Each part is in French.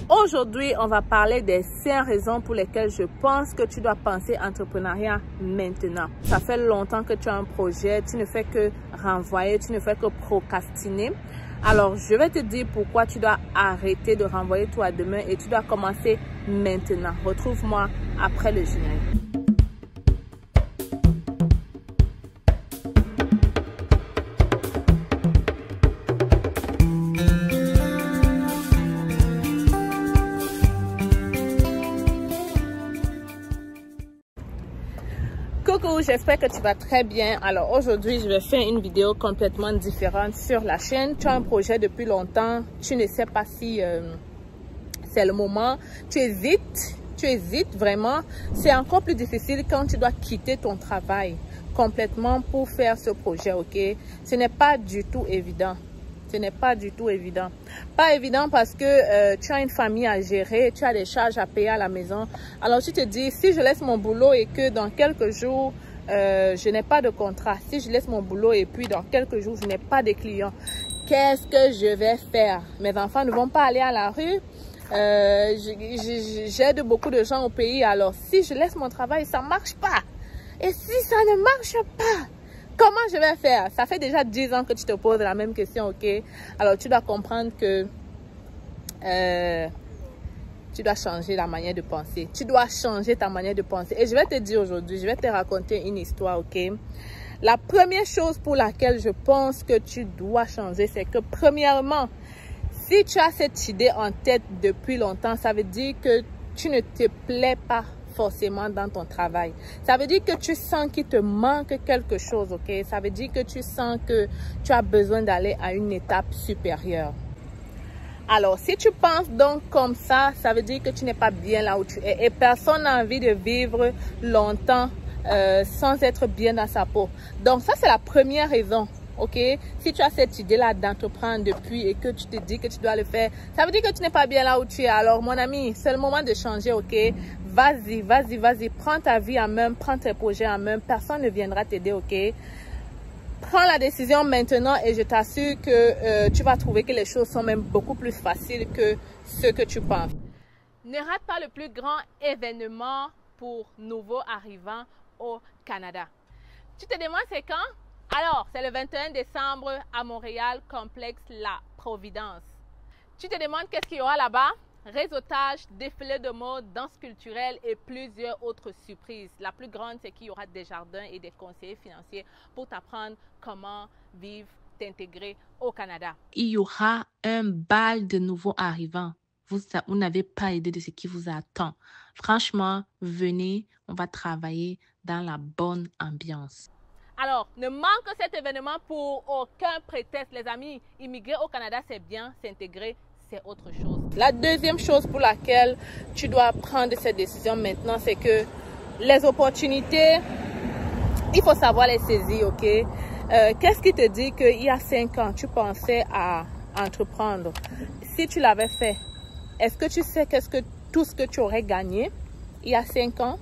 Aujourd'hui, on va parler des 5 raisons pour lesquelles je pense que tu dois penser entrepreneuriat maintenant. Ça fait longtemps que tu as un projet, tu ne fais que renvoyer, tu ne fais que procrastiner. Alors, je vais te dire pourquoi tu dois arrêter de renvoyer tout à demain et tu dois commencer maintenant. Retrouve-moi après le générique. Coucou, j'espère que tu vas très bien. Alors aujourd'hui, je vais faire une vidéo complètement différente sur la chaîne. Tu as un projet depuis longtemps, tu ne sais pas si c'est le moment. Tu hésites vraiment. C'est encore plus difficile quand tu dois quitter ton travail complètement pour faire ce projet, ok? Ce n'est pas du tout évident. Ce n'est pas du tout évident. Pas évident parce que tu as une famille à gérer, tu as des charges à payer à la maison. Alors tu te dis, si je laisse mon boulot et que dans quelques jours, je n'ai pas de contrat, si je laisse mon boulot et puis dans quelques jours, je n'ai pas de clients, qu'est-ce que je vais faire? Mes enfants ne vont pas aller à la rue. J'aide beaucoup de gens au pays. Alors si je laisse mon travail, ça ne marche pas. Et si ça ne marche pas, comment je vais faire? Ça fait déjà 10 ans que tu te poses la même question, ok? Alors, tu dois comprendre que tu dois changer la manière de penser. Tu dois changer ta manière de penser. Et je vais te dire aujourd'hui, je vais te raconter une histoire, ok? La première chose pour laquelle je pense que tu dois changer, c'est que premièrement, si tu as cette idée en tête depuis longtemps, ça veut dire que tu ne te plais pas forcément dans ton travail. Ça veut dire que tu sens qu'il te manque quelque chose, ok? Ça veut dire que tu sens que tu as besoin d'aller à une étape supérieure. Alors, si tu penses donc comme ça veut dire que tu n'es pas bien là où tu es. Et personne n'a envie de vivre longtemps sans être bien dans sa peau. Donc, ça, c'est la première raison. Ok, si tu as cette idée-là d'entreprendre depuis et que tu te dis que tu dois le faire, ça veut dire que tu n'es pas bien là où tu es. Alors, mon ami, c'est le moment de changer, ok? Vas-y, prends ta vie en main, prends tes projets en main. Personne ne viendra t'aider, ok? Prends la décision maintenant et je t'assure que tu vas trouver que les choses sont même beaucoup plus faciles que ce que tu penses. Ne rate pas le plus grand événement pour nouveaux arrivants au Canada. Tu te demandes c'est quand? Alors, c'est le 21 décembre à Montréal, complexe La Providence. Tu te demandes qu'est-ce qu'il y aura là-bas? Réseautage, défilé de mode, danse culturelle et plusieurs autres surprises. La plus grande, c'est qu'il y aura des jardins et des conseillers financiers pour t'apprendre comment vivre, t'intégrer au Canada. Il y aura un bal de nouveaux arrivants. Vous n'avez pas idée de ce qui vous attend. Franchement, venez, on va travailler dans la bonne ambiance. Alors, ne manque cet événement pour aucun prétexte, les amis. Immigrer au Canada, c'est bien. S'intégrer, c'est autre chose. La deuxième chose pour laquelle tu dois prendre cette décision maintenant, c'est que les opportunités, il faut savoir les saisir, ok? Qu'est-ce qui te dit qu'il y a 5 ans, tu pensais à entreprendre? Si tu l'avais fait, est-ce que tu sais tout ce que tu aurais gagné il y a 5 ans?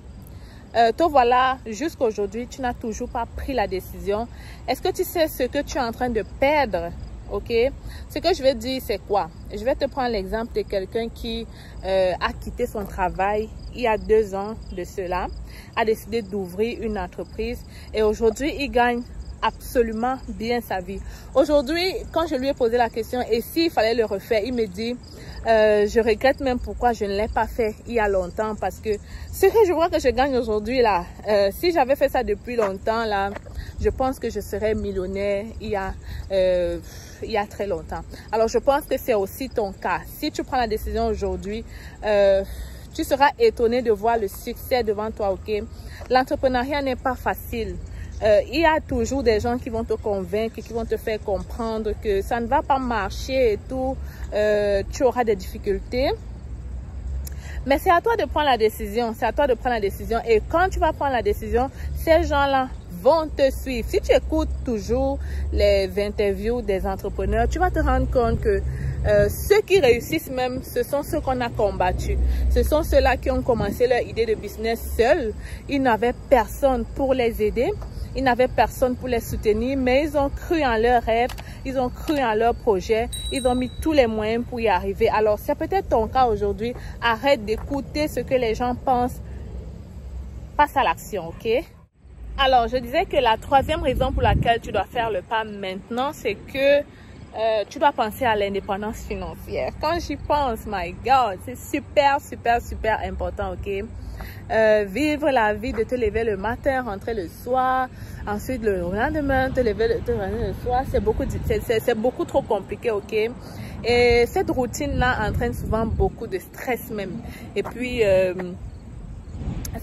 Te voilà jusqu'aujourd'hui, tu n'as toujours pas pris la décision. Est-ce que tu sais ce que tu es en train de perdre? Ok? Ce que je vais dire, c'est quoi? Je vais te prendre l'exemple de quelqu'un qui a quitté son travail il y a 2 ans de cela, a décidé d'ouvrir une entreprise et aujourd'hui, il gagne absolument bien sa vie. Aujourd'hui, quand je lui ai posé la question, et s'il fallait le refaire, il me dit, je regrette même pourquoi je ne l'ai pas fait il y a longtemps parce que ce que je vois que je gagne aujourd'hui là, si j'avais fait ça depuis longtemps là, je pense que je serais millionnaire il y a très longtemps. Alors je pense que c'est aussi ton cas. Si tu prends la décision aujourd'hui, tu seras étonné de voir le succès devant toi, ok? L'entrepreneuriat n'est pas facile. Il y a toujours des gens qui vont te convaincre, qui vont te faire comprendre que ça ne va pas marcher et tout. Tu auras des difficultés. Mais c'est à toi de prendre la décision. C'est à toi de prendre la décision. Et quand tu vas prendre la décision, ces gens-là vont te suivre. Si tu écoutes toujours les interviews des entrepreneurs, tu vas te rendre compte que Ceux qui réussissent même, ce sont ceux qu'on a combattus. Ce sont ceux-là qui ont commencé leur idée de business seuls. Ils n'avaient personne pour les aider. Ils n'avaient personne pour les soutenir, mais ils ont cru en leurs rêves, ils ont cru en leurs projets, ils ont mis tous les moyens pour y arriver. Alors, c'est peut-être ton cas aujourd'hui. Arrête d'écouter ce que les gens pensent. Passe à l'action, ok? Alors, je disais que la troisième raison pour laquelle tu dois faire le pas maintenant, c'est que tu dois penser à l'indépendance financière. Quand j'y pense, my God, c'est super, super, super important, ok? Vivre la vie de te lever le matin, rentrer le soir, ensuite le lendemain te lever le soir, c'est beaucoup trop compliqué, ok? Et cette routine-là entraîne souvent beaucoup de stress même. Et puis,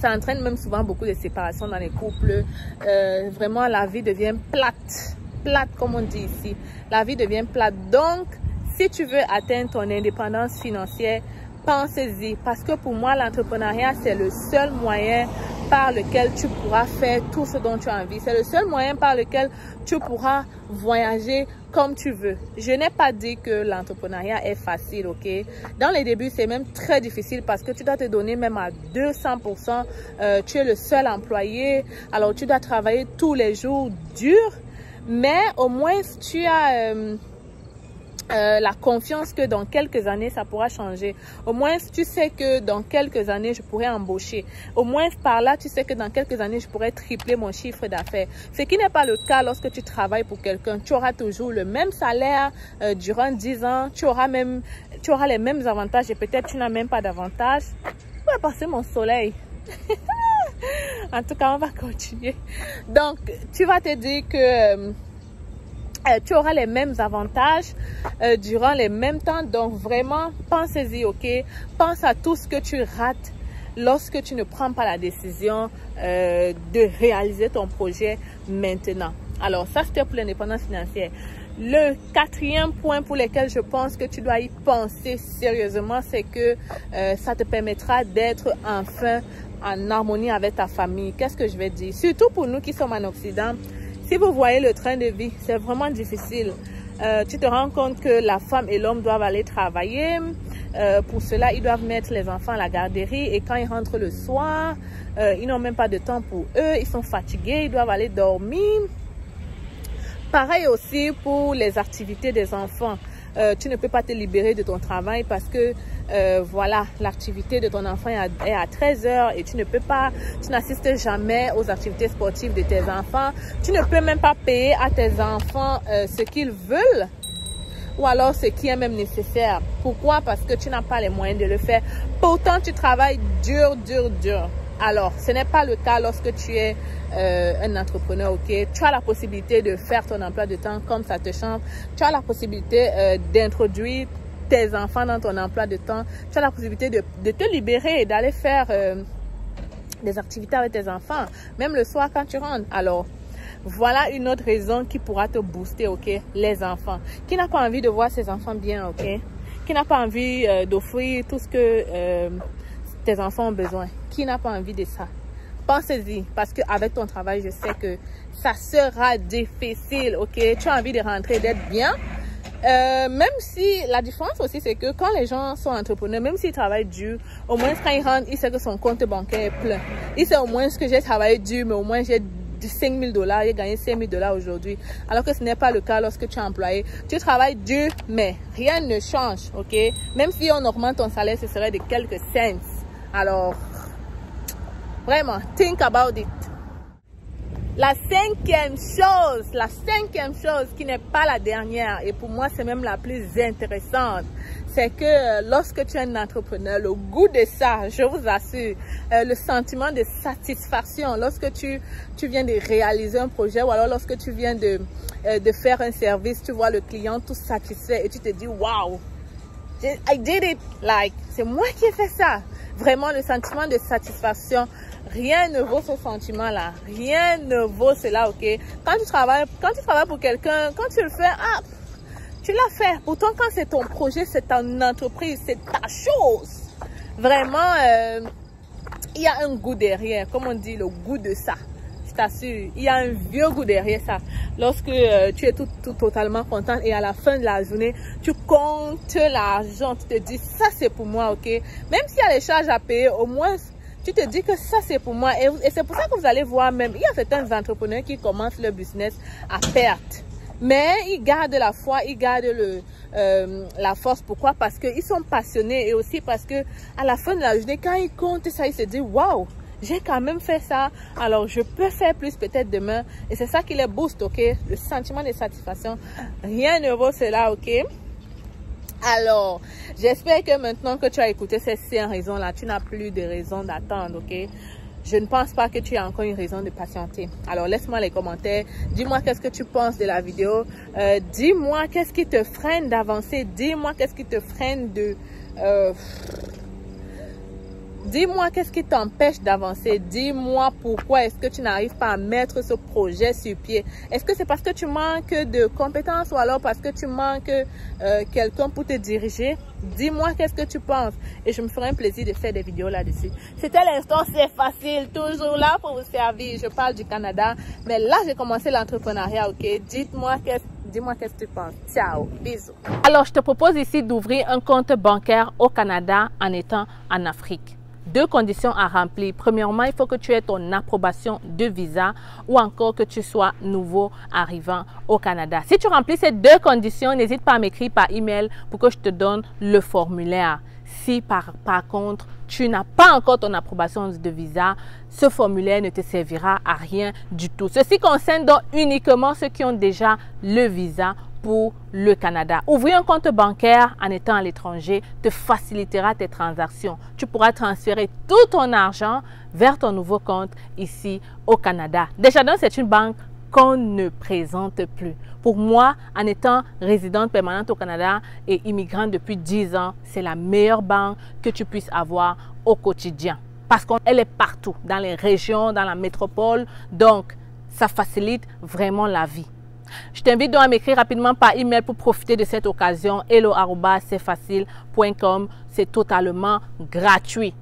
ça entraîne même souvent beaucoup de séparations dans les couples. Vraiment, la vie devient plate comme on dit ici. La vie devient plate. Donc, si tu veux atteindre ton indépendance financière, pensez-y, parce que pour moi, l'entrepreneuriat, c'est le seul moyen par lequel tu pourras faire tout ce dont tu as envie. C'est le seul moyen par lequel tu pourras voyager comme tu veux. Je n'ai pas dit que l'entrepreneuriat est facile, ok? Dans les débuts, c'est même très difficile parce que tu dois te donner même à 200%. Tu es le seul employé, alors tu dois travailler tous les jours dur, mais au moins tu as... la confiance que dans quelques années, ça pourra changer. Au moins, tu sais que dans quelques années, je pourrais embaucher. Au moins, par là, tu sais que dans quelques années, je pourrais tripler mon chiffre d'affaires. Ce qui n'est pas le cas lorsque tu travailles pour quelqu'un. Tu auras toujours le même salaire durant 10 ans. Tu auras les mêmes avantages et peut-être tu n'as même pas d'avantages. Je vais passer mon soleil. En tout cas, on va continuer. Donc, tu vas te dire que... tu auras les mêmes avantages durant les mêmes temps. Donc, vraiment, pensez-y, ok? Pense à tout ce que tu rates lorsque tu ne prends pas la décision de réaliser ton projet maintenant. Alors, ça, c'était pour l'indépendance financière. Le quatrième point pour lequel je pense que tu dois y penser sérieusement, c'est que ça te permettra d'être enfin en harmonie avec ta famille. Qu'est-ce que je vais dire? Surtout pour nous qui sommes en Occident. Si vous voyez le train de vie, c'est vraiment difficile. Tu te rends compte que la femme et l'homme doivent aller travailler. Pour cela, ils doivent mettre les enfants à la garderie. Et quand ils rentrent le soir, ils n'ont même pas de temps pour eux. Ils sont fatigués, ils doivent aller dormir. Pareil aussi pour les activités des enfants. Tu ne peux pas te libérer de ton travail parce que voilà, l'activité de ton enfant est à 13 h et tu n'assistes jamais aux activités sportives de tes enfants. Tu ne peux même pas payer à tes enfants ce qu'ils veulent ou alors ce qui est même nécessaire. Pourquoi? Parce que tu n'as pas les moyens de le faire. Pourtant, tu travailles dur. Alors, ce n'est pas le cas lorsque tu es un entrepreneur, ok? Tu as la possibilité de faire ton emploi de temps comme ça te chante. Tu as la possibilité d'introduire tes enfants dans ton emploi de temps. Tu as la possibilité de te libérer et d'aller faire des activités avec tes enfants, même le soir quand tu rentres. Alors, voilà une autre raison qui pourra te booster, ok? Les enfants. Qui n'a pas envie de voir ses enfants bien, ok? Qui n'a pas envie d'offrir tout ce que tes enfants ont besoin? Qui n'a pas envie de ça? Pensez-y, parce qu'avec ton travail, je sais que ça sera difficile, ok? Tu as envie de rentrer, d'être bien. Même si la différence aussi, c'est que quand les gens sont entrepreneurs, même s'ils travaillent dur, au moins quand ils rentrent, ils savent que son compte bancaire est plein. Ils savent au moins que j'ai travaillé dur, mais au moins j'ai 5 000 $, j'ai gagné 5 000 $ aujourd'hui. Alors que ce n'est pas le cas lorsque tu es employé. Tu travailles dur, mais rien ne change, ok? Même si on augmente ton salaire, ce serait de quelques cents. Alors, vraiment, think about it. La cinquième chose qui n'est pas la dernière, et pour moi c'est même la plus intéressante, c'est que lorsque tu es un entrepreneur, le goût de ça, je vous assure, le sentiment de satisfaction lorsque tu viens de réaliser un projet ou alors lorsque tu viens de faire un service, tu vois le client tout satisfait et tu te dis wow, I did it, like c'est moi qui ai fait ça. Vraiment le sentiment de satisfaction. Rien ne vaut ce sentiment-là. Rien ne vaut cela, ok? Quand tu travailles pour quelqu'un, quand tu le fais, tu l'as fait. Pourtant, quand c'est ton projet, c'est ton entreprise, c'est ta chose. Vraiment, il y a un goût derrière. Comme on dit, le goût de ça. je t'assure, il y a un vieux goût derrière ça. Lorsque tu es tout totalement contente et à la fin de la journée, tu comptes l'argent, tu te dis ça c'est pour moi, ok? Même s'il y a les charges à payer, au moins tu te dis que ça c'est pour moi. Et c'est pour ça que vous allez voir même, il y a certains entrepreneurs qui commencent leur business à perte. Mais ils gardent la foi, ils gardent la force. Pourquoi? Parce qu'ils sont passionnés et aussi parce que à la fin de la journée, quand ils comptent ça, ils se disent waouh, j'ai quand même fait ça, alors je peux faire plus peut-être demain. Et c'est ça qui les booste, ok? Le sentiment de satisfaction, rien ne vaut cela, ok? Alors, j'espère que maintenant que tu as écouté ces 5 raisons-là, tu n'as plus de raison d'attendre, ok? Je ne pense pas que tu aies encore une raison de patienter. Alors, laisse-moi les commentaires. Dis-moi qu'est-ce que tu penses de la vidéo. Dis-moi qu'est-ce qui te freine d'avancer. Dis-moi qu'est-ce qui te freine de... Dis-moi qu'est-ce qui t'empêche d'avancer. Dis-moi pourquoi est-ce que tu n'arrives pas à mettre ce projet sur pied. Est-ce que c'est parce que tu manques de compétences ou alors parce que tu manques quelqu'un pour te diriger? Dis-moi qu'est-ce que tu penses et je me ferai un plaisir de faire des vidéos là-dessus. C'était l'instant, c'est facile, toujours là pour vous servir. Je parle du Canada, mais là j'ai commencé l'entrepreneuriat, ok? Dis-moi qu'est-ce que tu penses. Ciao, bisous. Alors je te propose ici d'ouvrir un compte bancaire au Canada en étant en Afrique. 2 conditions à remplir. Premièrement, il faut que tu aies ton approbation de visa ou encore que tu sois nouveau arrivant au Canada. Si tu remplis ces 2 conditions, n'hésite pas à m'écrire par email pour que je te donne le formulaire. Si par contre, tu n'as pas encore ton approbation de visa, ce formulaire ne te servira à rien du tout. Ceci concerne donc uniquement ceux qui ont déjà le visa pour le Canada. Ouvrir un compte bancaire en étant à l'étranger te facilitera tes transactions. Tu pourras transférer tout ton argent vers ton nouveau compte ici au Canada. Desjardins, c'est une banque qu'on ne présente plus. Pour moi, en étant résidente permanente au Canada et immigrante depuis 10 ans, c'est la meilleure banque que tu puisses avoir au quotidien. Parce qu'elle est partout, dans les régions, dans la métropole. Donc, ça facilite vraiment la vie. Je t'invite donc à m'écrire rapidement par email pour profiter de cette occasion. hello@cfacile.com. C'est totalement gratuit.